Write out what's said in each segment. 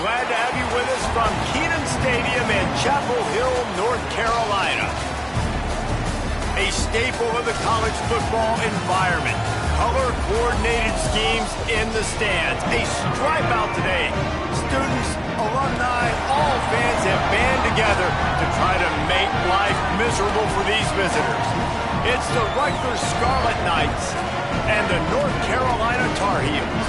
Glad to have you with us from Kenan Stadium in Chapel Hill, North Carolina. A staple of the college football environment. Color-coordinated schemes in the stands. A stripe out today. Students, alumni, all fans have band together to try to make life miserable for these visitors. It's the Rutgers Scarlet Knights and the North Carolina Tar Heels.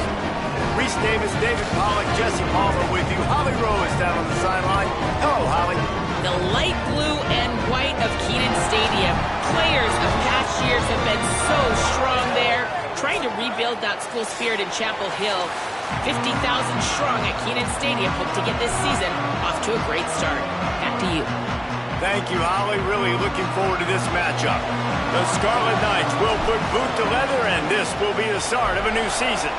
Reese Davis, David Pollack, Jesse Palmer with you. Holly Rowe is down on the sideline. Hello, Holly. The light blue and white of Kenan Stadium. Players of past years have been so strong there, trying to rebuild that school spirit in Chapel Hill. 50,000 strong at Kenan Stadium hope to get this season off to a great start. Back to you. Thank you, Holly. Really looking forward to this matchup. The Scarlet Knights will put boot to leather, and this will be the start of a new season.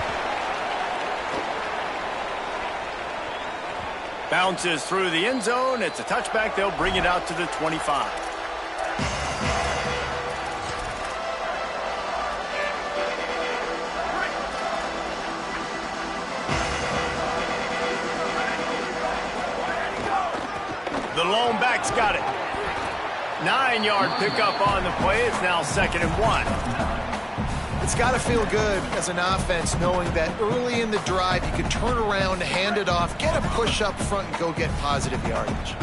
Bounces through the end zone. It's a touchback. They'll bring it out to the 25. The lone back's got it. 9-yard pickup on the play. It's now 2nd and 1. It's got to feel good as an offense knowing that early in the drive you can turn around, hand it off, get a push up front, and go get positive yardage.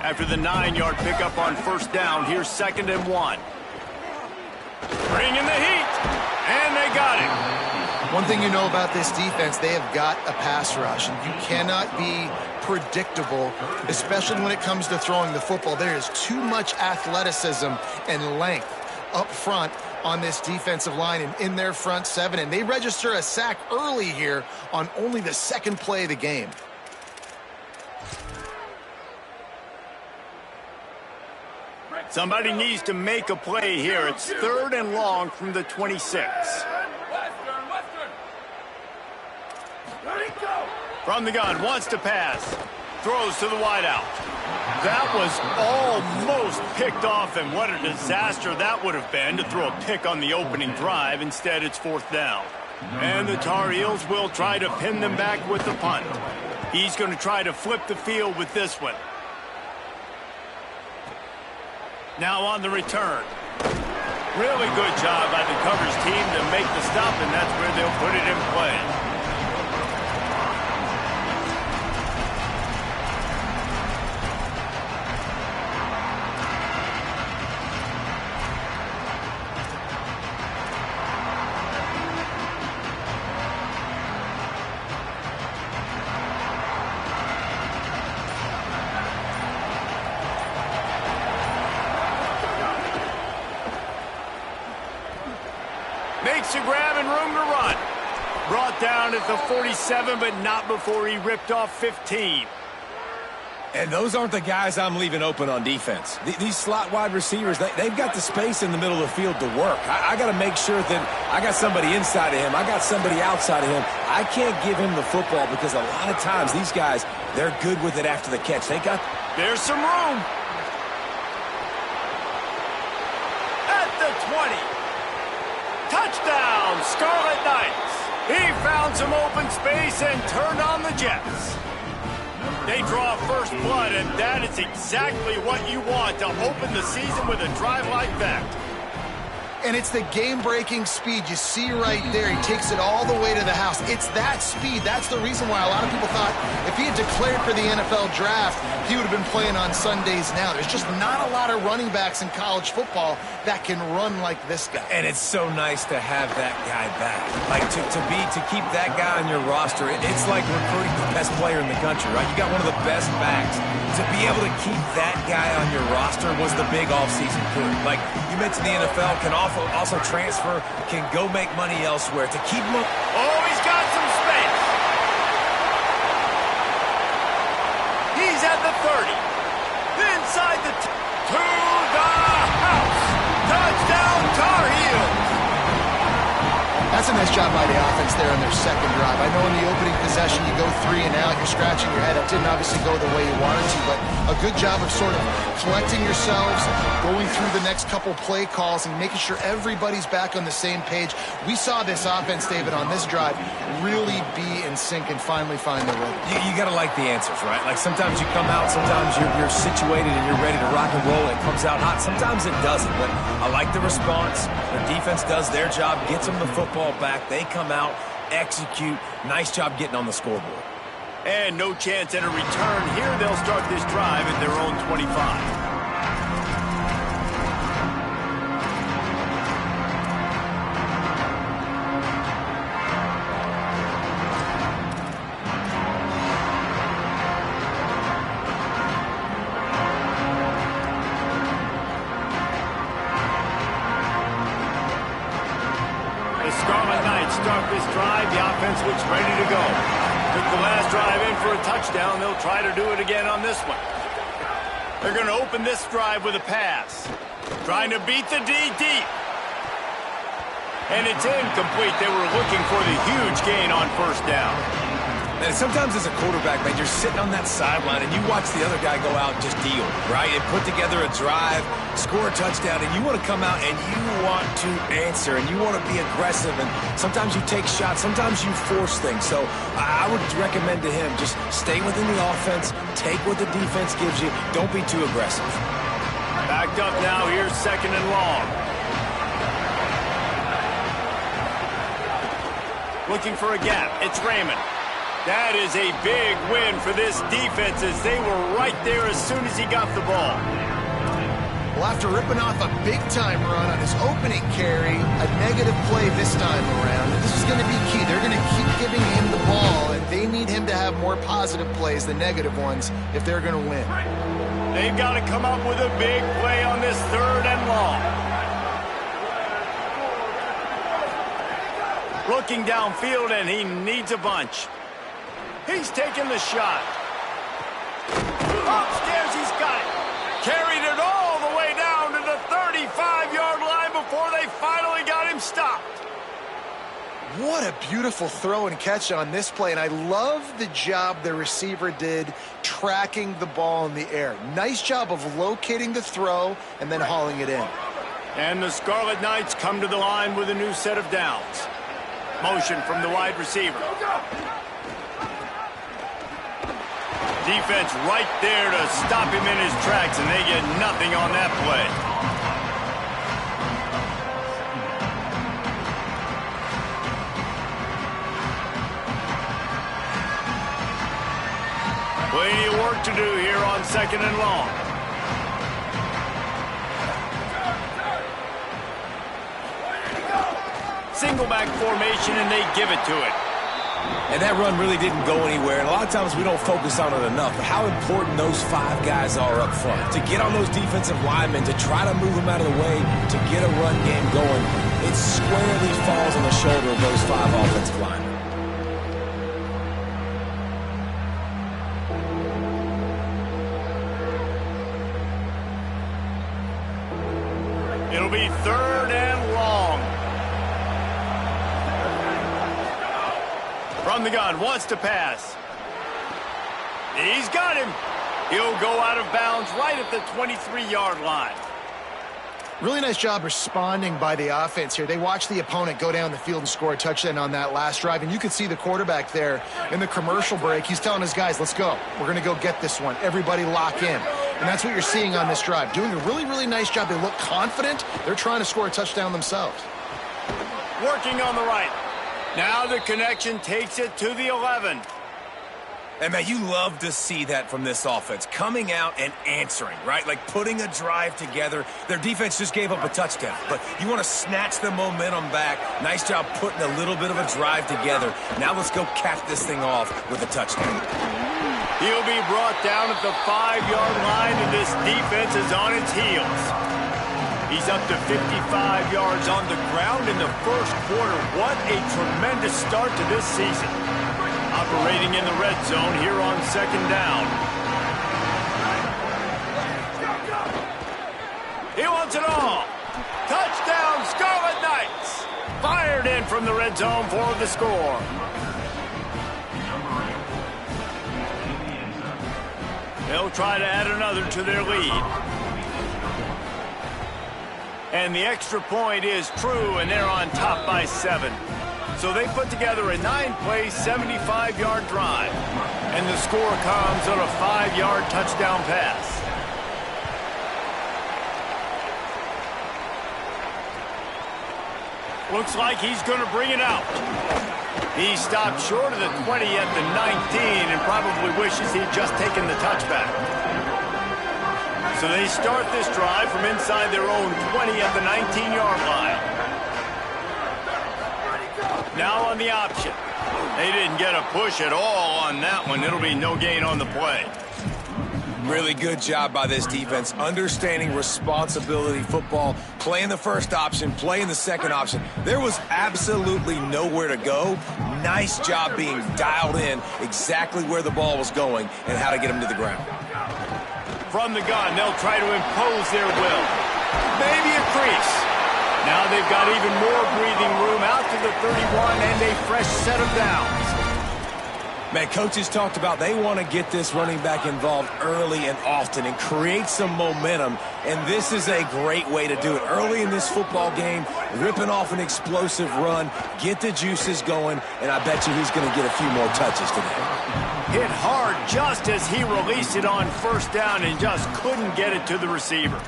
After the 9-yard pickup on 1st down, here's 2nd and 1. Bringing the heat, and they got him. One thing you know about this defense, they have got a pass rush, and you cannot be predictable, especially when it comes to throwing the football. There is too much athleticism and length up front on this defensive line and in their front seven, and they register a sack early here on only the 2nd play of the game. Somebody needs to make a play here. It's 3rd and long from the 26. From the gun, wants to pass. Throws to the wideout. That was almost picked off, and what a disaster that would have been to throw a pick on the opening drive. Instead, it's 4th down. And the Tar Heels will try to pin them back with the punt. He's going to try to flip the field with this one. Now on the return. Really good job by the coverage team to make the stop, and that's where they'll put it in play. Makes a grab and room to run. Brought down at the 47, but not before he ripped off 15. And those aren't the guys I'm leaving open on defense. These slot wide receivers, they've got the space in the middle of the field to work. I got to make sure that I got somebody inside of him. I got somebody outside of him. I can't give him the football because a lot of times these guys, they're good with it after the catch. There's some room. At the 20. Touchdown, Scarlet Knights. He found some open space and turned on the Jets. They draw first blood, and that is exactly what you want to open the season with a drive like that. And it's the game-breaking speed. You see right there, he takes it all the way to the house. It's that speed. That's the reason why a lot of people thought if he had declared for the NFL draft, he would have been playing on Sundays now. There's just not a lot of running backs in college football that can run like this guy. And it's so nice to have that guy back. Like to keep that guy on your roster, it's like recruiting the best player in the country, right? You got one of the best backs. To be able to keep that guy on your roster was the big offseason push. Like you mentioned, the NFL can also transfer, can go make money elsewhere. To keep him. Oh, he's got some space. He's at the 30. Inside the to the house. Touchdown, Tar Heels. That's a nice job by the offense there on their second drive. I know in the opening possession you go 3 and out, you're scratching your head. That didn't obviously go the way you wanted to, but a good job of sort of collecting yourselves, going through the next couple play calls, and making sure everybody's back on the same page. We saw this offense, David, on this drive really be in sync and finally find the rhythm. You got to like the answers, right? Like sometimes you come out, sometimes you're situated and you're ready to rock and roll. It comes out hot. Sometimes it doesn't, but I like the response. The defense does their job, gets them the football back. They come out, execute. Nice job getting on the scoreboard. And no chance at a return. Here they'll start this drive at their own 25. The Scarlet Knights start this drive. The offense looks ready to go. Took the last drive in for a touchdown. They'll try to do it again on this one. They're going to open this drive with a pass. Trying to beat the D deep. And it's incomplete. They were looking for the huge gain on first down. And sometimes as a quarterback, man, you're sitting on that sideline and you watch the other guy go out and just deal, right? And put together a drive, score a touchdown, and you want to come out and you want to answer and you want to be aggressive. And sometimes you take shots, sometimes you force things. So I would recommend to him just stay within the offense, take what the defense gives you, don't be too aggressive. Backed up now, here's second and long. Looking for a gap, it's Raymond. That is a big win for this defense as they were right there as soon as he got the ball. Well, after ripping off a big-time run on his opening carry, a negative play this time around. And this is going to be key. They're going to keep giving him the ball, and they need him to have more positive plays than negative ones if they're going to win. They've got to come up with a big play on this third and long. Looking downfield, and he needs a bunch. He's taking the shot. Upstairs, he's got it. Carried it all the way down to the 35-yard line before they finally got him stopped. What a beautiful throw and catch on this play, and I love the job the receiver did tracking the ball in the air. Nice job of locating the throw and then hauling it in. And the Scarlet Knights come to the line with a new set of downs. Motion from the wide receiver. Defense right there to stop him in his tracks, and they get nothing on that play. Plenty of work to do here on second and long. Single back formation, and they give it to it. And that run really didn't go anywhere. And a lot of times we don't focus on it enough. But how important those 5 guys are up front. To get on those defensive linemen, to try to move them out of the way, to get a run game going, it squarely falls on the shoulder of those 5 offensive linemen. It'll be 3rd and long. From the gun, wants to pass. He's got him. He'll go out of bounds right at the 23-yard line. Really nice job responding by the offense here. They watched the opponent go down the field and score a touchdown on that last drive, and you could see the quarterback there in the commercial break. He's telling his guys, let's go. We're going to go get this one. Everybody lock in. And that's what you're seeing on this drive. Doing a really, really nice job. They look confident. They're trying to score a touchdown themselves. Working on the right. Now the connection takes it to the 11. And, man, you love to see that from this offense. Coming out and answering, right? Like putting a drive together. Their defense just gave up a touchdown. But you want to snatch the momentum back. Nice job putting a little bit of a drive together. Now let's go cap this thing off with a touchdown. He'll be brought down at the 5-yard line, and this defense is on its heels. He's up to 55 yards on the ground in the first quarter. What a tremendous start to this season. Operating in the red zone here on 2nd down. He wants it all. Touchdown, Scarlet Knights. Fired in from the red zone for the score. They'll try to add another to their lead. And the extra point is true, and they're on top by 7. So they put together a 9-play, 75-yard drive. And the score comes on a 5-yard touchdown pass. Looks like he's going to bring it out. He stopped short of the 20 at the 19 and probably wishes he'd just taken the touchback. So they start this drive from inside their own 20 at the 19-yard line. Now on the option. They didn't get a push at all on that one. It'll be no gain on the play. Really good job by this defense, understanding responsibility football, playing the first option, playing the second option. There was absolutely nowhere to go. Nice job being dialed in exactly where the ball was going and how to get him to the ground. From the gun, they'll try to impose their will. Maybe a crease. Now they've got even more breathing room out to the 31 and a fresh set of downs. Man, coaches talked about they want to get this running back involved early and often and create some momentum, and this is a great way to do it. Early in this football game, ripping off an explosive run, get the juices going, and I bet you he's going to get a few more touches today. Hit hard just as he released it on 1st down and just couldn't get it to the receiver.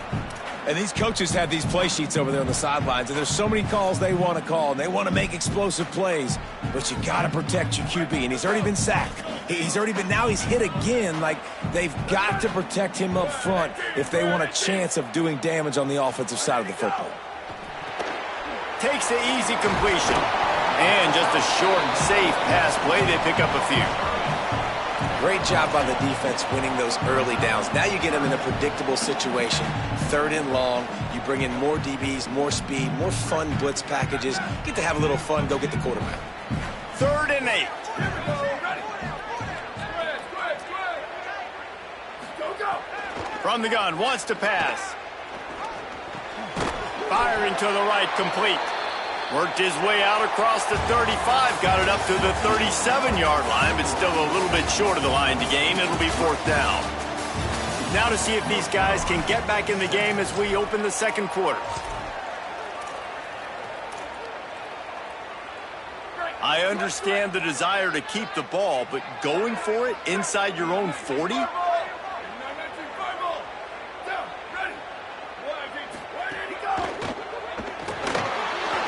And these coaches have these play sheets over there on the sidelines, and there's so many calls they want to call, and they want to make explosive plays. But you got to protect your QB, and he's already been sacked. Now he's hit again. Like, they've got to protect him up front if they want a chance of doing damage on the offensive side of the football. Takes the easy completion. And just a short and safe pass play. They pick up a few. Great job by the defense winning those early downs. Now you get them in a predictable situation. 3rd and long. You bring in more DBs, more speed, more fun blitz packages. Get to have a little fun. Go get the quarterback. 3rd and 8. From the gun, wants to pass. Firing to the right, complete. Worked his way out across the 35, got it up to the 37-yard line, but still a little bit short of the line to gain. It'll be 4th down. Now to see if these guys can get back in the game as we open the 2nd quarter. I understand the desire to keep the ball, but going for it inside your own 40?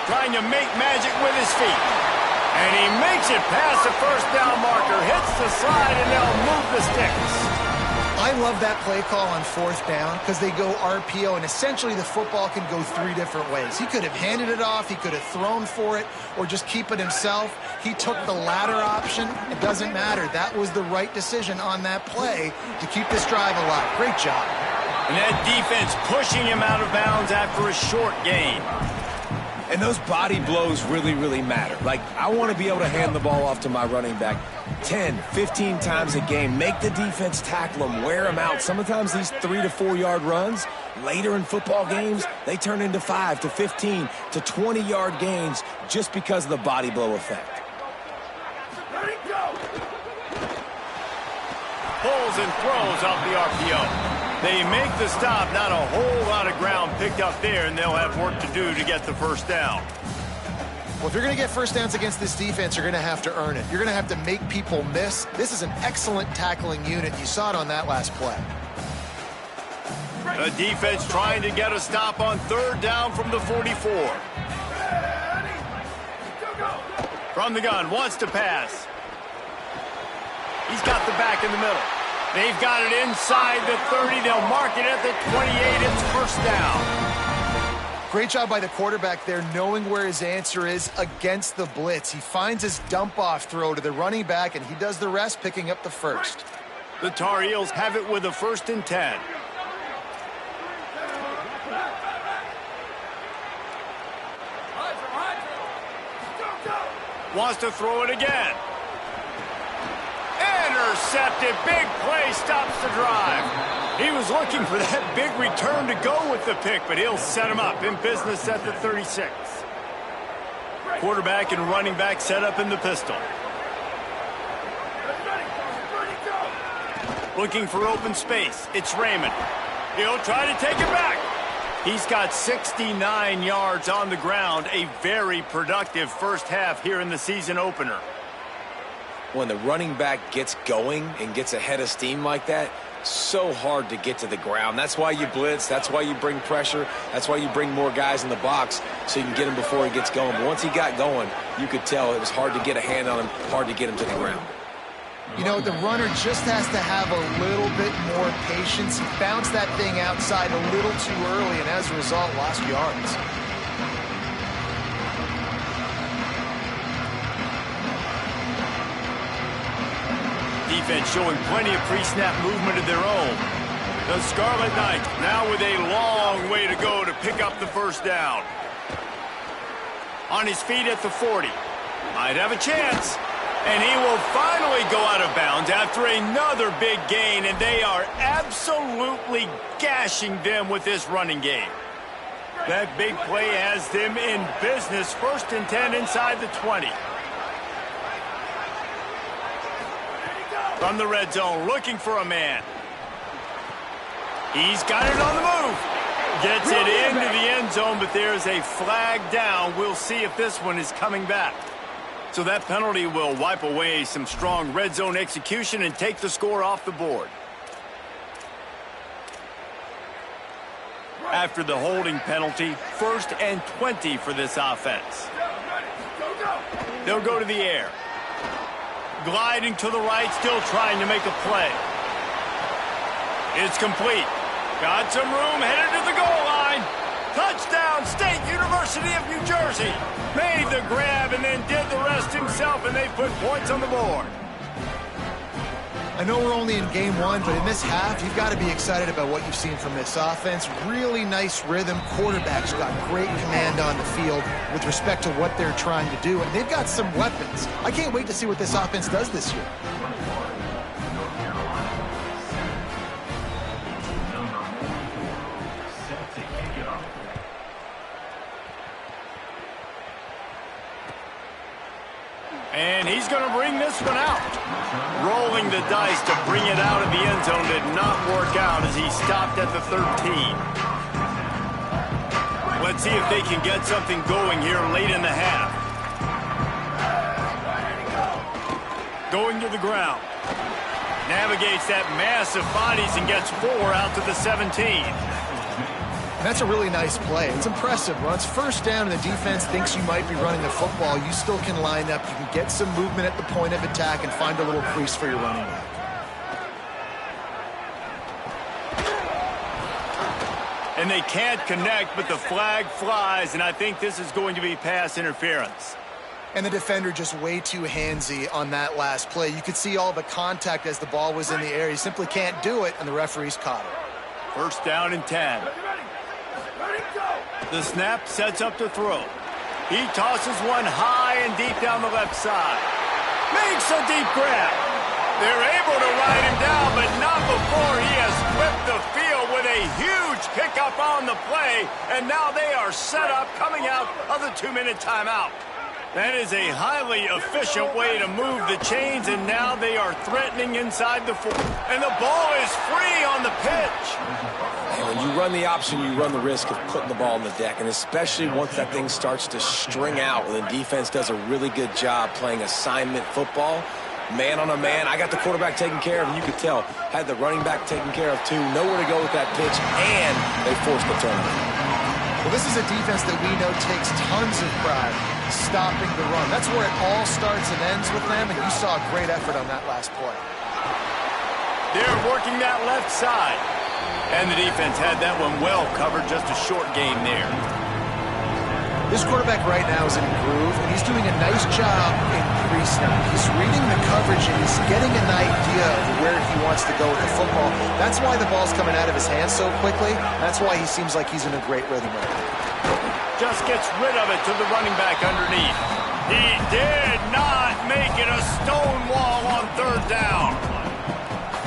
Trying to make magic with his feet. And he makes it past the 1st down marker, hits the slide, and they'll move the sticks. I love that play call on 4th down because they go RPO, and essentially the football can go 3 different ways. He could have handed it off, he could have thrown for it, or just keep it himself. He took the latter option. It doesn't matter. That was the right decision on that play to keep this drive alive. Great job. And that defense pushing him out of bounds after a short gain. And those body blows really, really matter. Like, I want to be able to hand the ball off to my running back 10, 15 times a game. Make the defense tackle them, wear them out. Sometimes these 3 to 4 yard runs, later in football games, they turn into 5 to 15 to 20 yard gains just because of the body blow effect. Pulls and throws off the RPO. They make the stop, not a whole lot of ground picked up there, and they'll have work to do to get the first down. Well, if you're going to get first downs against this defense, you're going to have to earn it. You're going to have to make people miss. This is an excellent tackling unit. You saw it on that last play. The defense trying to get a stop on third down from the 44. From the gun, wants to pass. He's got the back in the middle. They've got it inside the 30. They'll mark it at the 28. It's first down. Great job by the quarterback there, knowing where his answer is against the blitz. He finds his dump-off throw to the running back, and he does the rest, picking up the first. The Tar Heels have it with a 1st and 10. Wants to throw it again. Intercepted. Big play stops the drive. He was looking for that big return to go with the pick, but he'll set him up in business at the 36. Quarterback and running back set up in the pistol. Looking for open space. It's Raymond. He'll try to take it back. He's got 69 yards on the ground. A very productive first half here in the season opener. When the running back gets going and gets ahead of steam like that, so hard to get to the ground. That's why you blitz. That's why you bring pressure. That's why you bring more guys in the box so you can get him before he gets going. But once he got going, you could tell it was hard to get a hand on him, hard to get him to the ground. You know, the runner just has to have a little bit more patience. He bounced that thing outside a little too early, and as a result, lost yards. Defense showing plenty of pre-snap movement of their own. The Scarlet Knights now with a long way to go to pick up the first down. On his feet at the 40. Might have a chance. And he will finally go out of bounds after another big gain, and they are absolutely gashing them with this running game. That big play has them in business. 1st and 10 inside the 20. From the red zone, looking for a man. He's got it on the move. Gets it into the end zone, but there's a flag down. We'll see if this one is coming back. So that penalty will wipe away some strong red zone execution and take the score off the board. After the holding penalty, 1st and 20 for this offense. They'll go to the air. Gliding to the right, still trying to make a play. It's complete. Got some room, headed to the goal line. Touchdown, State University of New Jersey. Made the grab and then did the rest himself, and they put points on the board. I know we're only in game 1, but in this half, you've got to be excited about what you've seen from this offense. Really nice rhythm. Quarterback's got great command on the field with respect to what they're trying to do, and they've got some weapons. I can't wait to see what this offense does this year. And he's going to bring this one out. Rolling the dice to bring it out of the end zone did not work out as he stopped at the 13. Let's see if they can get something going here late in the half. Going to the ground. Navigates that mass of bodies and gets 4 out to the 17. And that's a really nice play. It's impressive. When it's first down and the defense thinks you might be running the football, you still can line up. You can get some movement at the point of attack and find a little crease for your running back. And they can't connect, but the flag flies, and I think this is going to be pass interference. And the defender just way too handsy on that last play. You could see all the contact as the ball was in the air. He simply can't do it, and the referees caught it. 1st down and 10. The snap sets up to throw. He tosses one high and deep down the left side. Makes a deep grab. They're able to ride him down, but not before he has flipped the field with a huge pickup on the play, and now they are set up coming out of the 2-minute timeout. That is a highly efficient way to move the chains, and now they are threatening inside the 4. And the ball is free on the pitch. And when you run the option, you run the risk of putting the ball on the deck, and especially once that thing starts to string out, when the defense does a really good job playing assignment football, man on a man. I got the quarterback taken care of, and you could tell, had the running back taken care of too. Nowhere to go with that pitch, and they forced the turnover. Well, this is a defense that we know takes tons of pride stopping the run. That's where it all starts and ends with them, and you saw a great effort on that last play. They're working that left side, and the defense had that one well covered. Just a short game there. This quarterback right now is in a groove, and he's doing a nice job in pre-snap. He's reading the coverage, and he's getting an idea of where he wants to go with the football. That's why the ball's coming out of his hands so quickly. That's why he seems like he's in a great rhythm right now. Just gets rid of it to the running back underneath. He did not make it a stone wall on third down.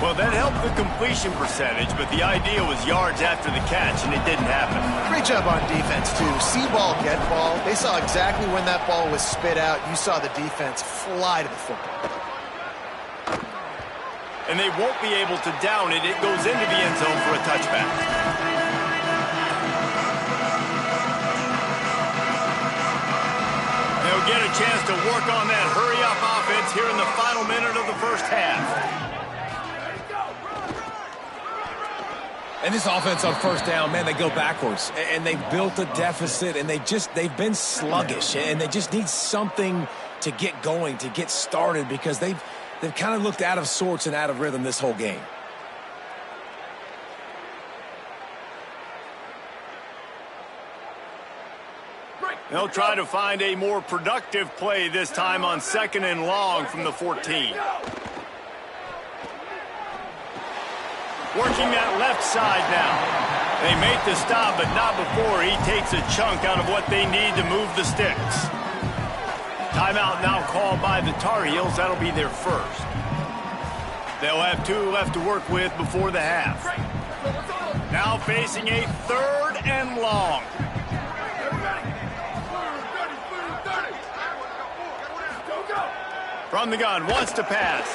Well, that helped the completion percentage, but the idea was yards after the catch, and it didn't happen. Great job on defense, too. See ball, get ball. They saw exactly when that ball was spit out. You saw the defense fly to the football. And they won't be able to down it. It goes into the end zone for a touchback. They'll get a chance to work on that hurry-up offense here in the final minute of the first half. And this offense on first down, man, they go backwards. And they've built a deficit, and they've been sluggish. And they just need something to get going, to get started, because they've kind of looked out of sorts and out of rhythm this whole game. They'll try to find a more productive play this time on 2nd and long from the 14. Working that left side now. They make the stop, but not before he takes a chunk out of what they need to move the sticks. Timeout now called by the Tar Heels. That'll be their first. They'll have 2 left to work with before the half. Now facing a 3rd and long. From the gun, wants to pass.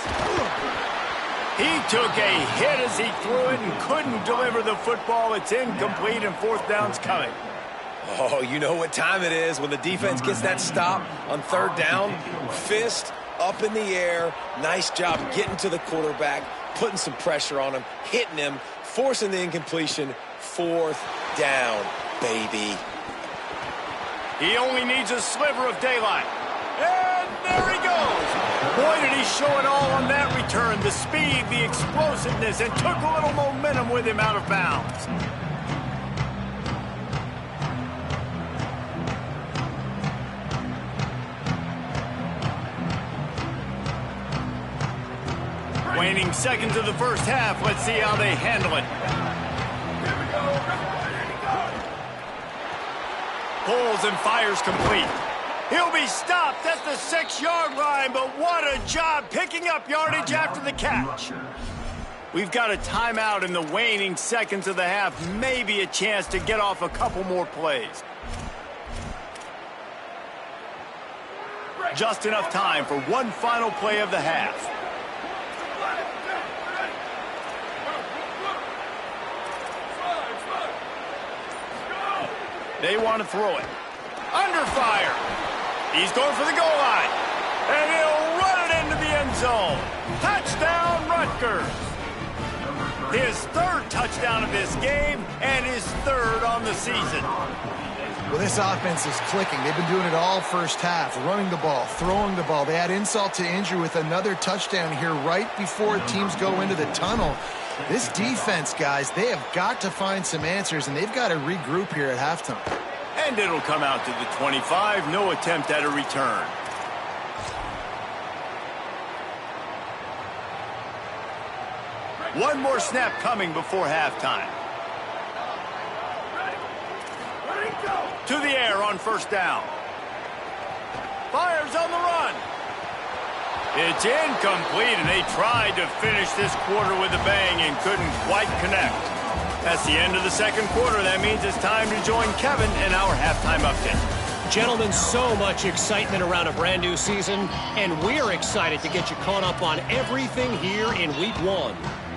He took a hit as he threw it and couldn't deliver the football. It's incomplete, and 4th down's coming. Oh, you know what time it is when the defense gets that stop on 3rd down. Fist up in the air. Nice job getting to the quarterback, putting some pressure on him, hitting him, forcing the incompletion. 4th down, baby. He only needs a sliver of daylight. And there he goes. Boy, did he show it all on that return. The speed, the explosiveness, and took a little momentum with him out of bounds. Waning seconds of the first half. Let's see how they handle it. Pulls and fires complete. He'll be stopped at the 6-yard line, but what a job picking up yardage after the catch. We've got a timeout in the waning seconds of the half. Maybe a chance to get off a couple more plays. Just enough time for one final play of the half. They want to throw it. Under fire. He's going for the goal line. And he'll run it into the end zone. Touchdown, Rutgers. His 3rd touchdown of this game and his 3rd on the season. Well, this offense is clicking. They've been doing it all first half, running the ball, throwing the ball. They add insult to injury with another touchdown here right before teams go into the tunnel. This defense, guys, they have got to find some answers, and they've got to regroup here at halftime. And it'll come out to the 25. No attempt at a return. One more snap coming before halftime. To the air on 1st down. Fires on the run. It's incomplete, and they tried to finish this quarter with a bang and couldn't quite connect. That's the end of the second quarter. That means it's time to join Kevin in our halftime update. Gentlemen, so much excitement around a brand new season, and we're excited to get you caught up on everything here in Week 1.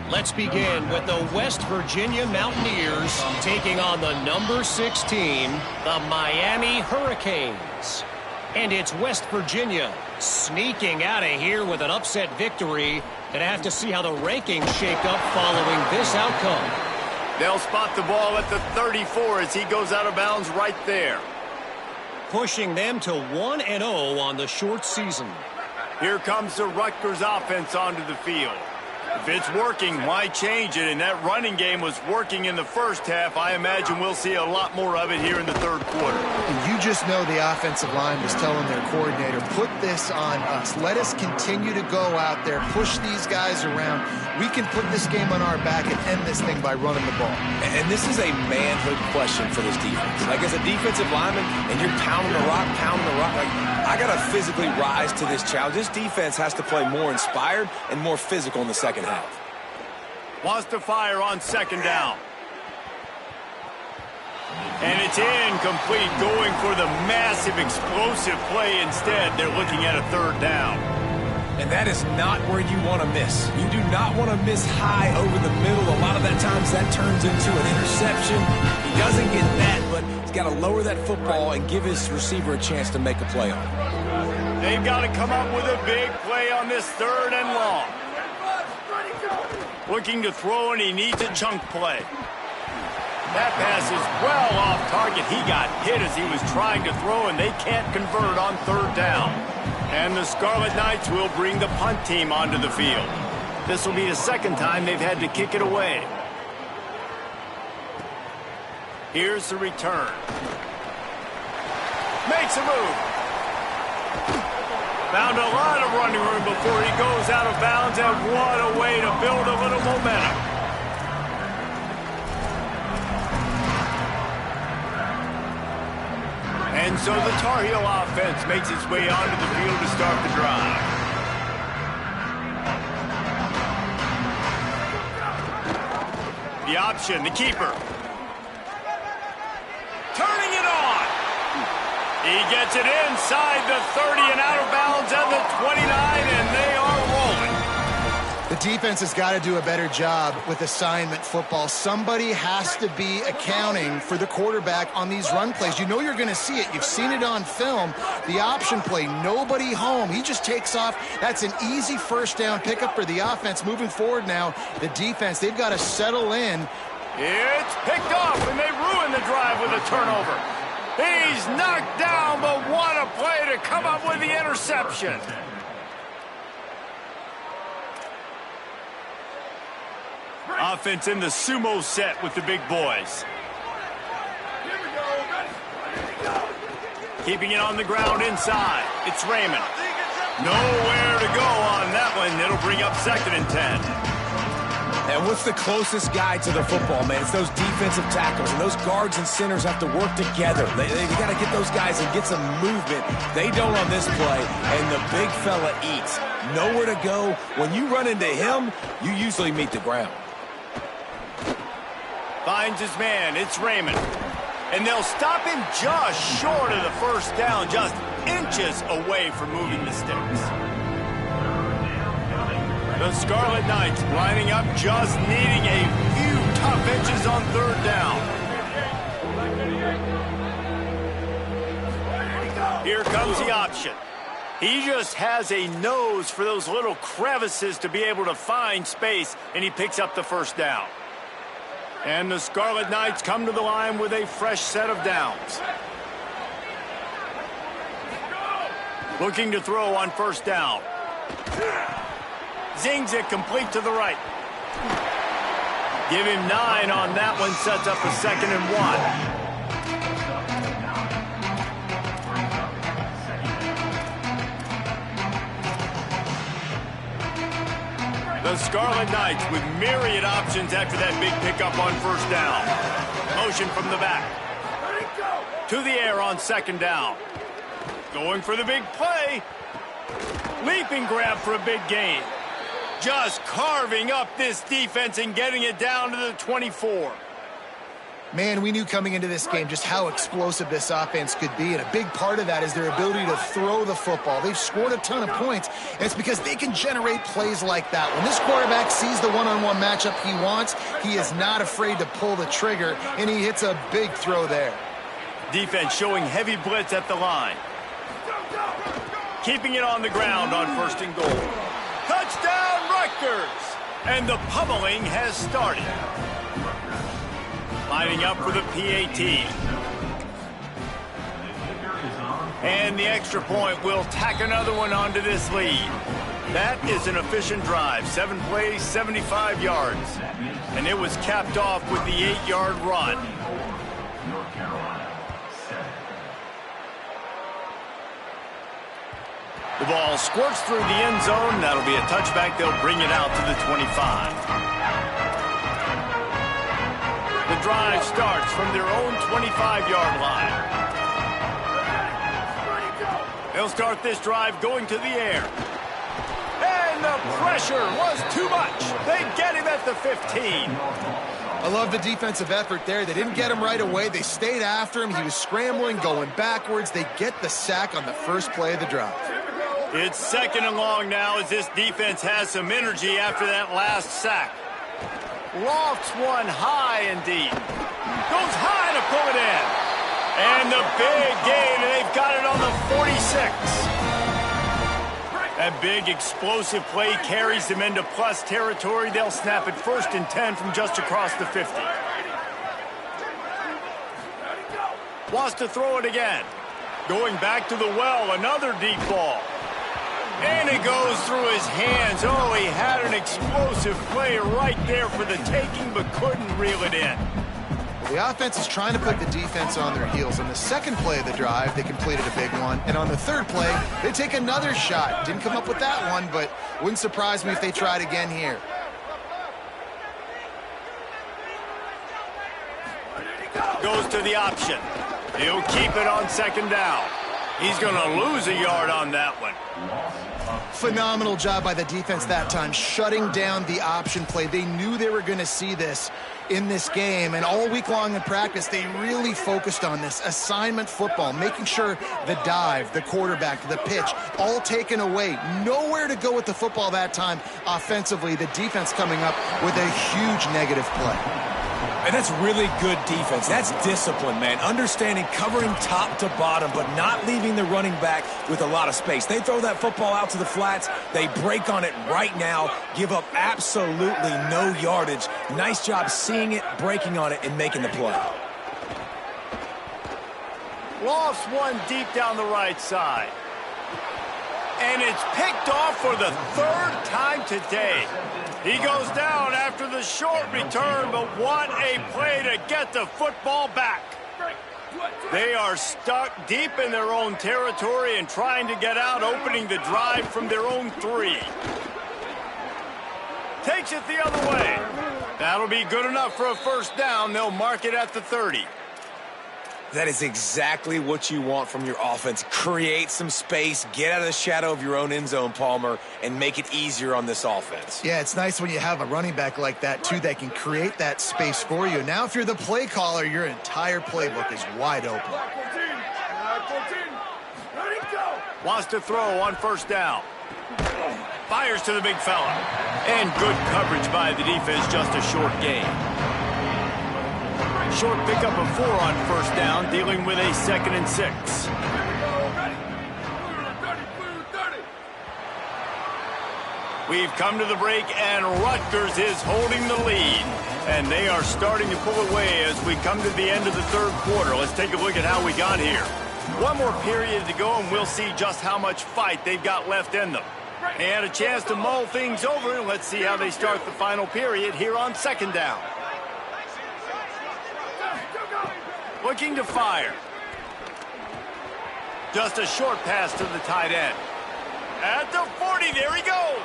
Let's begin with the West Virginia Mountaineers taking on the number 6 team, the Miami Hurricanes. And it's West Virginia sneaking out of here with an upset victory. Gonna have to see how the rankings shake up following this outcome. They'll spot the ball at the 34 as he goes out of bounds right there. Pushing them to 1-0 on the short season. Here comes the Rutgers offense onto the field. If it's working, why change it? And that running game was working in the first half. I imagine we'll see a lot more of it here in the third quarter. And you just know the offensive line was telling their coordinator, put this on us. Let us continue to go out there, push these guys around. We can put this game on our back and end this thing by running the ball. And this is a manhood question for this defense. Like, as a defensive lineman, and you're pounding the rock, like, I got to physically rise to this challenge. This defense has to play more inspired and more physical in the second half. Wants to fire on second down. And it's incomplete, going for the massive explosive play instead. They're looking at a third down. And that is not where you want to miss. You do not want to miss high over the middle. A lot of that times that turns into an interception. He doesn't get that, but he's got to lower that football and give his receiver a chance to make a play on it. They've got to come up with a big play on this third and long. Looking to throw, and he needs a chunk play. That pass is well off target. He got hit as he was trying to throw, and they can't convert on third down. And the Scarlet Knights will bring the punt team onto the field. This will be the second time they've had to kick it away. Here's the return. Makes a move. Found a lot of running room before he goes out of bounds, and what a way to build a little momentum. And so the Tar Heel offense makes its way onto the field to start the drive. The option, the keeper. Turning it on. He gets it inside the 30 and out of bounds at the 29, and they are rolling. The defense has got to do a better job with assignment football. Somebody has to be accounting for the quarterback on these run plays. You know you're going to see it. You've seen it on film. The option play, nobody home. He just takes off. That's an easy first down pickup for the offense. Moving forward now, the defense, they've got to settle in. It's picked off, and they ruin the drive with a turnover. He's knocked down, but what a play to come up with the interception. Offense in the sumo set with the big boys. Keeping it on the ground inside. It's Raymond. Nowhere to go on that one. It'll bring up 2nd and 10. And what's the closest guy to the football, man? It's those defensive tackles, and those guards and centers have to work together. They got to get those guys and get some movement. They don't on this play, and the big fella eats. Nowhere to go. When you run into him, you usually meet the ground. Finds his man. It's Raymond. And they'll stop him just short of the first down, just inches away from moving the sticks. The Scarlet Knights lining up, just needing a few tough inches on third down. Here comes the option. He just has a nose for those little crevices to be able to find space, and he picks up the first down. And the Scarlet Knights come to the line with a fresh set of downs. Looking to throw on first down. Zings it complete to the right. Give him 9 on that one, sets up a 2nd and 1. The Scarlet Knights with myriad options after that big pickup on first down. Motion from the back. To the air on 2nd down. Going for the big play. Leaping grab for a big gain. Just carving up this defense and getting it down to the 24. Man, we knew coming into this game just how explosive this offense could be, and a big part of that is their ability to throw the football. They've scored a ton of points, and it's because they can generate plays like that. When this quarterback sees the one-on-one matchup he wants, he is not afraid to pull the trigger, and he hits a big throw there. Defense showing heavy blitz at the line. Keeping it on the ground on 1st and goal. Touchdown, Rutgers! And the pummeling has started. Lining up for the PAT. And the extra point will tack another one onto this lead. That is an efficient drive. 7 plays, 75 yards. And it was capped off with the 8-yard run. The ball squirts through the end zone. That'll be a touchback. They'll bring it out to the 25. The drive starts from their own 25-yard line. They'll start this drive going to the air. And the pressure was too much. They get him at the 15. I love the defensive effort there. They didn't get him right away. They stayed after him. He was scrambling, going backwards. They get the sack on the first play of the drive. It's 2nd and long now as this defense has some energy after that last sack. Lofts one high and deep. Goes high to pull it in. And the big gain, and they've got it on the 46. That big explosive play carries them into plus territory. They'll snap it 1st and 10 from just across the 50. Wants to throw it again. Going back to the well, another deep ball. And it goes through his hands. Oh, he had an explosive play right there for the taking, but couldn't reel it in. The offense is trying to put the defense on their heels. On the 2nd play of the drive, they completed a big one. And on the 3rd play, they take another shot. Didn't come up with that one, but wouldn't surprise me if they tried again here. Goes to the option. He'll keep it on 2nd down. He's going to lose a yard on that one. Phenomenal job by the defense that time, shutting down the option play. They knew they were going to see this in this game, and all week long in practice, they really focused on this assignment football, making sure the dive, the quarterback, the pitch, all taken away. Nowhere to go with the football that time offensively. The defense coming up with a huge negative play. And that's really good defense. That's discipline, man. Understanding, covering top to bottom, but not leaving the running back with a lot of space. They throw that football out to the flats. They break on it right now, give up absolutely no yardage. Nice job seeing it, breaking on it, and making the play. Lofts one deep down the right side. And it's picked off for the 3rd time today. He goes down after the short return, but what a play to get the football back. They are stuck deep in their own territory and trying to get out, opening the drive from their own 3. Takes it the other way. That'll be good enough for a 1st down. They'll mark it at the 30. That is exactly what you want from your offense. Create some space, get out of the shadow of your own end zone, Palmer, and make it easier on this offense. Yeah, it's nice when you have a running back like that, too, that can create that space for you. Now, if you're the play caller, your entire playbook is wide open. Wants to throw on 1st down. Fires to the big fella. And good coverage by the defense, just a short gain. Short pickup of 4 on 1st down, dealing with a 2nd and 6. We've come to the break, and Rutgers is holding the lead. And they are starting to pull away as we come to the end of the 3rd quarter. Let's take a look at how we got here. One more period to go, and we'll see just how much fight they've got left in them. They had a chance to mull things over, and let's see how they start the final period here on 2nd down. Looking to fire. Just a short pass to the tight end. At the 40, there he goes.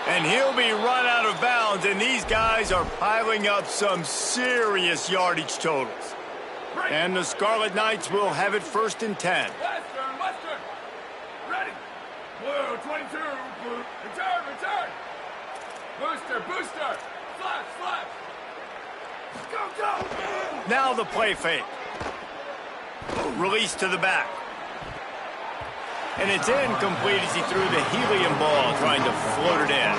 And he'll be run out of bounds, and these guys are piling up some serious yardage totals. And the Scarlet Knights will have it 1st and 10. 22. Return. Booster. Flash. Go. Now the play fake. Release to the back. And it's incomplete as he threw the helium ball, trying to float it in.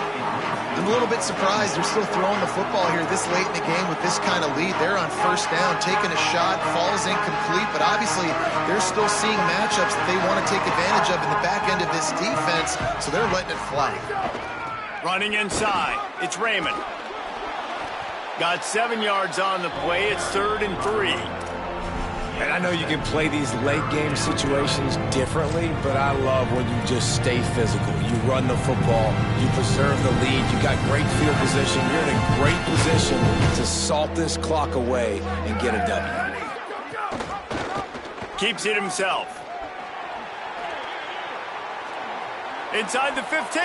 I'm a little bit surprised they're still throwing the football here this late in the game with this kind of lead. They're on first down, taking a shot, falls incomplete, but obviously they're still seeing matchups that they want to take advantage of in the back end of this defense, so they're letting it fly. Running inside, it's Raymond. Got 7 yards on the play. It's 3rd and 3. And I know you can play these late-game situations differently, but I love when you just stay physical. You run the football, you preserve the lead, you got great field position, you're in a great position to salt this clock away and get a W. Keeps it himself. Inside the 15.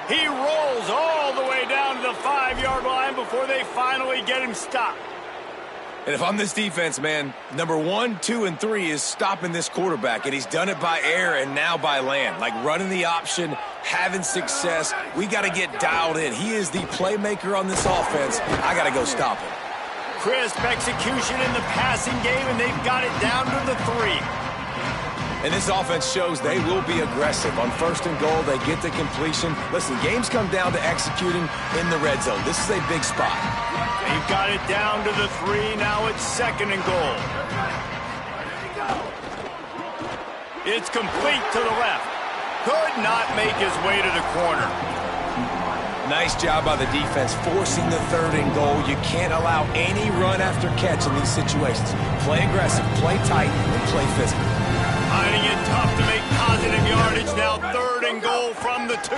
He rolls all the way down to the 5-yard line before they finally get him stopped. And if I'm this defense, man, number 1, 2, and 3 is stopping this quarterback, and he's done it by air and now by land. Like running the option, having success. We got to get dialed in. He is the playmaker on this offense. I got to go stop him. Crisp execution in the passing game, and they've got it down to the 3. And this offense shows they will be aggressive. On 1st and goal, they get the completion. Listen, games come down to executing in the red zone. This is a big spot. They've got it down to the 3. Now it's 2nd and goal. It's complete to the left. Could not make his way to the corner. Nice job by the defense forcing the 3rd and goal. You can't allow any run after catch in these situations. Play aggressive, play tight, and play physical. Finding it tough to make positive yardage. Now 3rd and goal from the 2.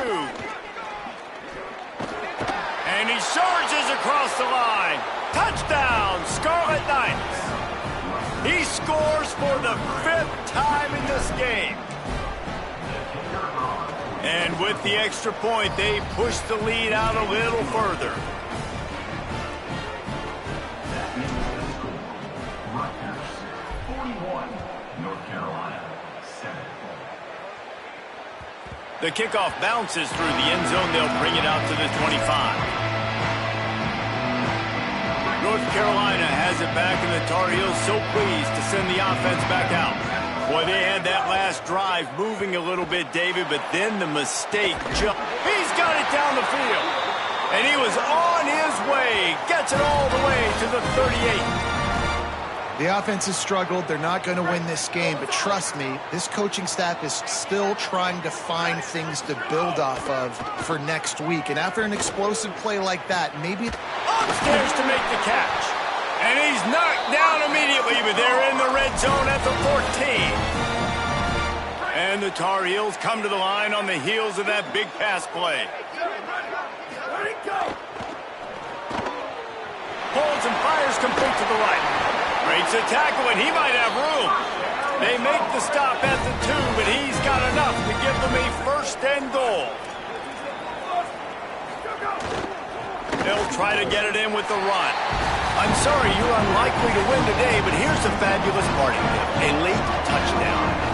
And he surges across the line. Touchdown, Scarlet Knights. He scores for the 5th time in this game. And with the extra point, they push the lead out a little further. The kickoff bounces through the end zone. They'll bring it out to the 25. North Carolina has it back, and the Tar Heels so pleased to send the offense back out. Boy, they had that last drive moving a little bit, David, but then the mistake jump. He's got it down the field. And he was on his way. Gets it all the way to the 38. The offense has struggled. They're not going to win this game, but trust me, this coaching staff is still trying to find things to build off of for next week. And after an explosive play like that, maybe upstairs to make the catch. And he's knocked down immediately, but they're in the red zone at the 14. And the Tar Heels come to the line on the heels of that big pass play. Pulls and fires complete to the right. Breaks a tackle, and he might have room. They make the stop at the 2, but he's got enough to give them a 1st and goal. They'll try to get it in with the run. I'm sorry, you're unlikely to win today, but here's the fabulous party tip. A late touchdown.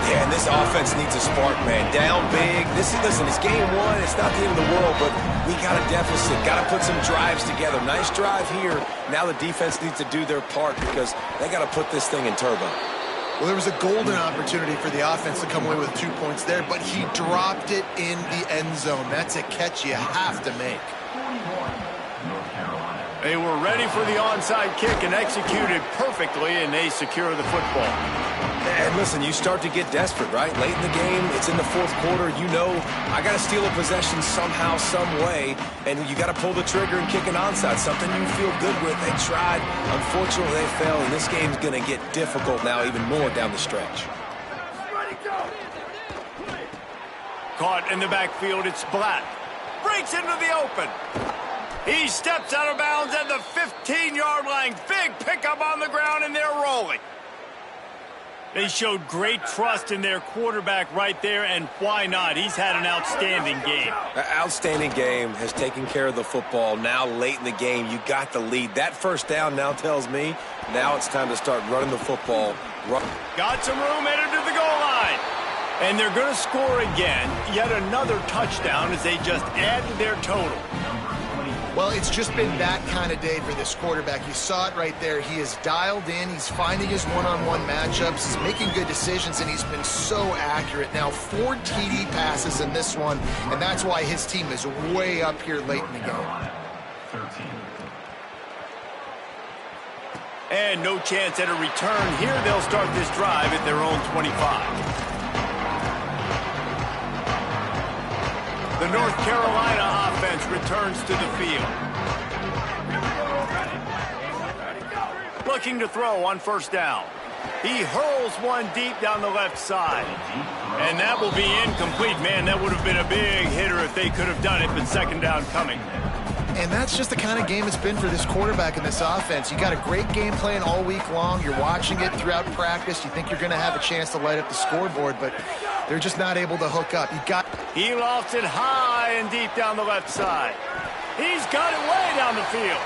Yeah, and this offense needs a spark, man. Down big. Listen, it's game 1. It's not the end of the world, but we got a deficit. Got to put some drives together. Nice drive here. Now the defense needs to do their part because they got to put this thing in turbo. Well, there was a golden opportunity for the offense to come away with 2 points there, but he dropped it in the end zone. That's a catch you have to make. They were ready for the onside kick and executed perfectly, and they secure the football. And listen, you start to get desperate, right? Late in the game, it's in the 4th quarter. You know, I got to steal a possession somehow, some way, and you got to pull the trigger and kick an onside, something you feel good with. They tried. Unfortunately, they failed, and this game's going to get difficult now even more down the stretch. Caught in the backfield, it's Black. Breaks into the open. He steps out of bounds at the 15-yard line. Big pickup on the ground, and they're rolling. They showed great trust in their quarterback right there, and why not? He's had an outstanding game. Outstanding game, has taken care of the football. Now late in the game, you got the lead. That 1st down now tells me now it's time to start running the football. Got some room, headed to the goal line. And they're going to score again, yet another touchdown as they just add to their total. Well, it's just been that kind of day for this quarterback. You saw it right there. He is dialed in. He's finding his one-on-one matchups. He's making good decisions, and he's been so accurate. Now, 4 TD passes in this one, and that's why his team is way up here late in the game. And no chance at a return here. They'll start this drive at their own 25. The North Carolina offense returns to the field. Looking to throw on first down. He hurls one deep down the left side. And that will be incomplete. Man, that would have been a big hitter if they could have done it, but second down coming. And that's just the kind of game it's been for this quarterback in this offense. You got a great game plan all week long. You're watching it throughout practice. You think you're going to have a chance to light up the scoreboard, but they're just not able to hook up. He lofts it high and deep down the left side. He's got it way down the field.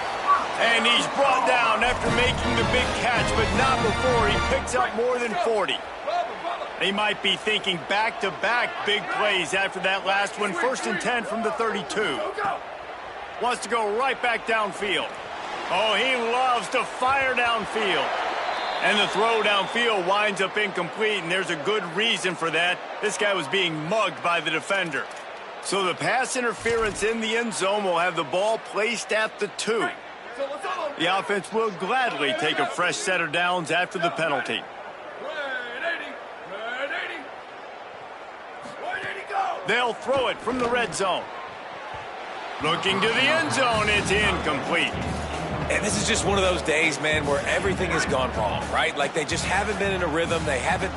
And he's brought down after making the big catch, but not before he picks up more than 40. They might be thinking back-to-back big plays after that last one. 1st and 10 from the 32. Wants to go right back downfield. Oh, he loves to fire downfield. And the throw downfield winds up incomplete, and there's a good reason for that. This guy was being mugged by the defender. So the pass interference in the end zone will have the ball placed at the 2. The offense will gladly take a fresh set of downs after the penalty. They'll throw it from the red zone. Looking to the end zone, it's incomplete. And this is just one of those days, man, where everything has gone wrong, right? Like they just haven't been in a rhythm. They haven't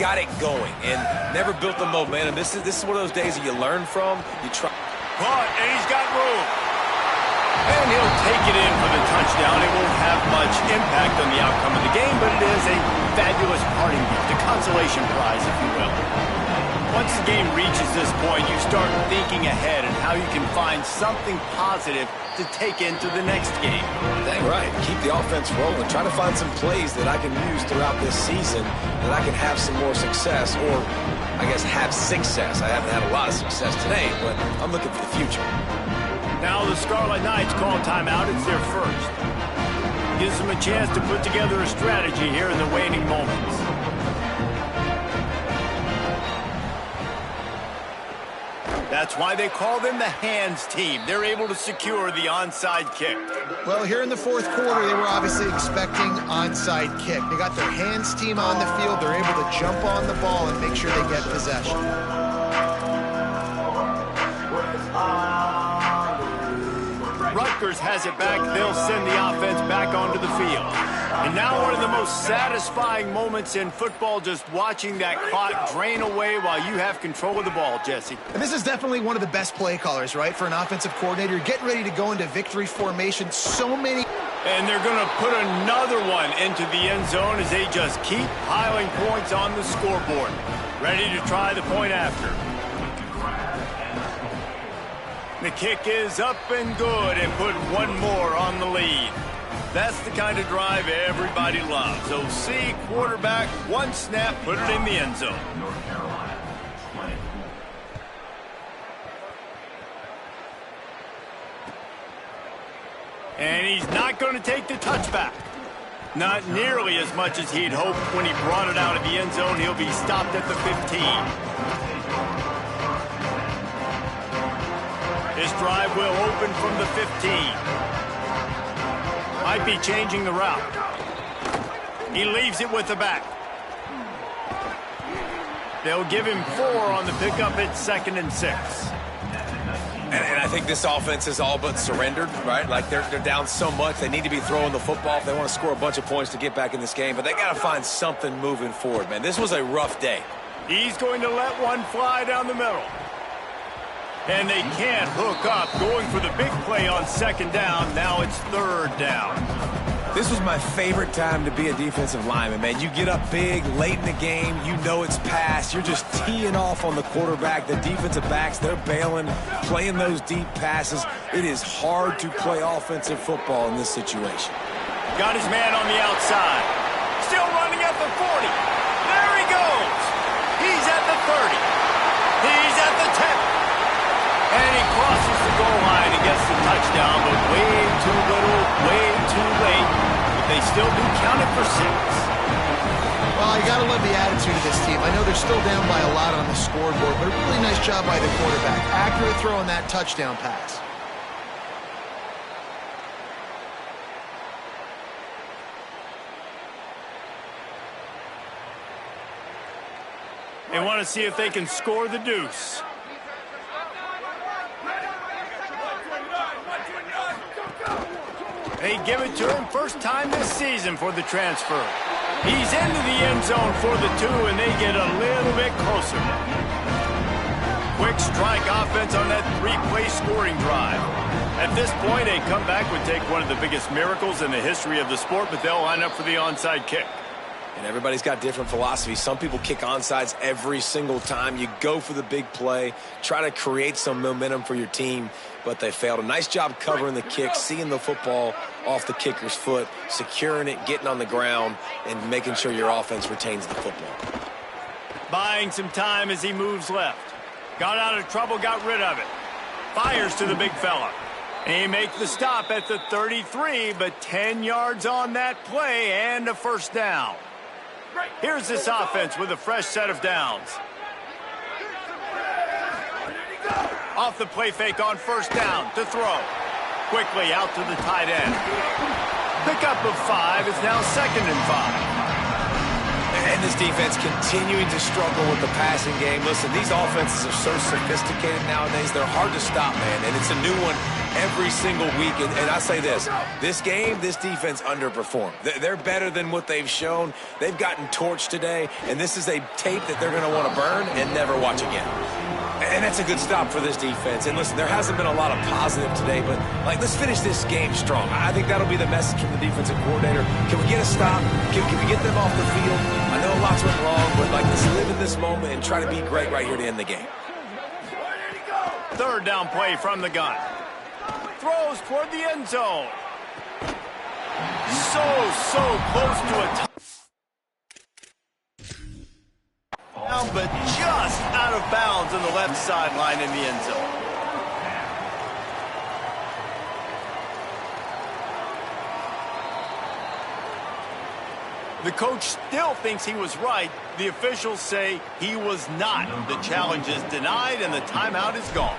got it going and never built the momentum. This is one of those days that you learn from. You try. But, and he's got room. And he'll take it in for the touchdown. It won't have much impact on the outcome of the game, but it is a fabulous parting gift, a consolation prize, if you will. Once the game reaches this point, you start thinking ahead and how you can find something positive to take into the next game. Dang right. Keep the offense rolling. Try to find some plays that I can use throughout this season that I can have some more success, or I guess have success. I haven't had a lot of success today, but I'm looking for the future. Now the Scarlet Knights call timeout. It's their first. Gives them a chance to put together a strategy here in the waning moments. That's why they call them the hands team. They're able to secure the onside kick. Well, here in the 4th quarter, they were obviously expecting onside kick. They got their hands team on the field. They're able to jump on the ball and make sure they get possession. Rutgers has it back. They'll send the offense back onto the field. And now one of the most satisfying moments in football, just watching that clock drain away while you have control of the ball, Jesse. And this is definitely one of the best play callers, right, for an offensive coordinator. You're getting ready to go into victory formation. So many. And they're going to put another one into the end zone as they just keep piling points on the scoreboard. Ready to try the point after. The kick is up and good, and put one more on the lead. That's the kind of drive everybody loves. OC, quarterback, one snap, put it in the end zone. And he's not going to take the touchback. Not nearly as much as he'd hoped when he brought it out of the end zone. He'll be stopped at the 15. This drive will open from the 15. Might be changing the route. He leaves it with the back. They'll give him 4 on the pickup at 2nd and 6. And I think this offense is all but surrendered, right? Like they're down so much. They need to be throwing the football if they want to score a bunch of points to get back in this game. But they got to find something moving forward, man. This was a rough day. He's going to let one fly down the middle. And they can't hook up, going for the big play on 2nd down. Now it's 3rd down. This was my favorite time to be a defensive lineman, man. You get up big, late in the game, you know it's past. You're just teeing off on the quarterback. The defensive backs, they're bailing, playing those deep passes. It is hard to play offensive football in this situation. Got his man on the outside. Still running at the 40. There he goes. He's at the they still do, counted for 6. Well, you got to love the attitude of this team. I know they're still down by a lot on the scoreboard, but a really nice job by the quarterback. Accurate throw on that touchdown pass. They want to see if they can score the deuce. They give it to him, first time this season for the transfer. He's into the end zone for the 2, and they get a little bit closer. Quick strike offense on that 3-play scoring drive. At this point, a comeback would take one of the biggest miracles in the history of the sport, but they'll line up for the onside kick. And everybody's got different philosophies. Some people kick onside every single time. You go for the big play, try to create some momentum for your team, but they failed. A nice job covering the kick, seeing the football off the kicker's foot, securing it, getting on the ground, and making sure your offense retains the football. Buying some time as he moves left. Got out of trouble, got rid of it. Fires to the big fella. He makes the stop at the 33, but 10 yards on that play and a first down. Here's this offense with a fresh set of downs. Off the play fake on first down to throw. Quickly out to the tight end. Pickup of 5 is now 2nd and 5. And this defense continuing to struggle with the passing game. Listen, these offenses are so sophisticated nowadays. They're hard to stop, man. And it's a new one every single week. And I say this game, this defense underperformed. They're better than what they've shown. They've gotten torched today. And this is a tape that they're going to want to burn and never watch again. And that's a good stop for this defense. And listen, there hasn't been a lot of positive today, but let's finish this game strong. I think that'll be the message from the defensive coordinator. Can we get a stop? Can we get them off the field? I know lots went wrong, but let's live in this moment and try to be great right here to end the game. 3rd down play from the gun. Throws toward the end zone. So close to a but just out of bounds on the left sideline in the end zone. The coach still thinks he was right. The officials say he was not. The challenge is denied and the timeout is gone.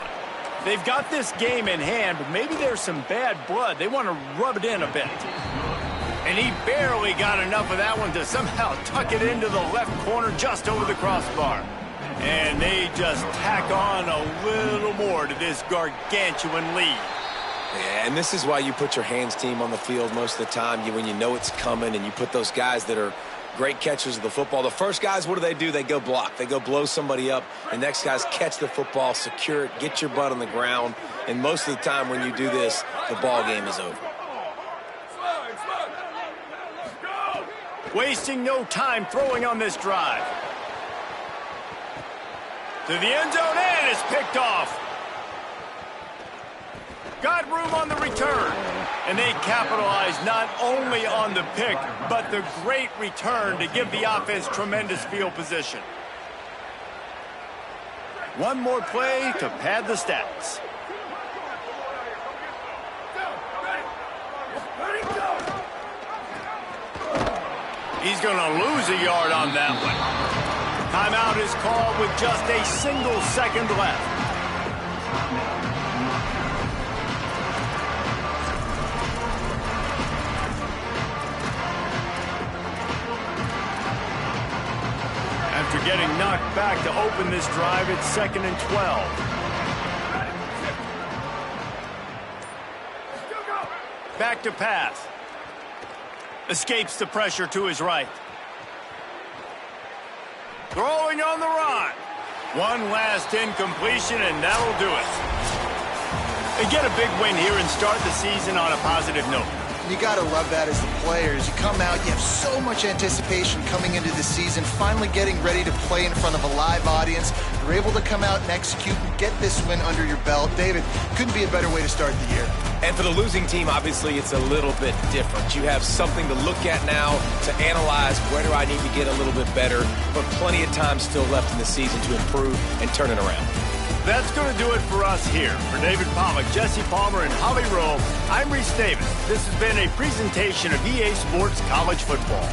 They've got this game in hand, but maybe there's some bad blood. They want to rub it in a bit. And he barely got enough of that one to somehow tuck it into the left corner just over the crossbar. And they just tack on a little more to this gargantuan lead. Yeah, and this is why you put your hands team on the field most of the time when you know it's coming, and you put those guys that are great catchers of the football. The first guys, what do? They go block. They go blow somebody up. The next guys catch the football, secure it, get your butt on the ground. And most of the time when you do this, the ball game is over. Wasting no time throwing on this drive. To the end zone, and it's picked off. Got room on the return. And they capitalize not only on the pick, but the great return to give the offense tremendous field position. One more play to pad the stats. He's going to lose a yard on that one. Timeout is called with just a single second left. After getting knocked back to open this drive, it's 2nd and 12. Back to pass. Escapes the pressure to his right. Throwing on the run. One last incompletion, and that'll do it. They get a big win here and start the season on a positive note. You got to love that as the players. You come out, you have so much anticipation coming into the season, finally getting ready to play in front of a live audience. You're able to come out and execute and get this win under your belt. David, couldn't be a better way to start the year. And for the losing team, obviously, it's a little bit different. You have something to look at now to analyze where do I need to get a little bit better, but plenty of time still left in the season to improve and turn it around. That's going to do it for us here. For David Pollack, Jesse Palmer, and Holly Rowe, I'm Reese Davis. This has been a presentation of EA Sports College Football.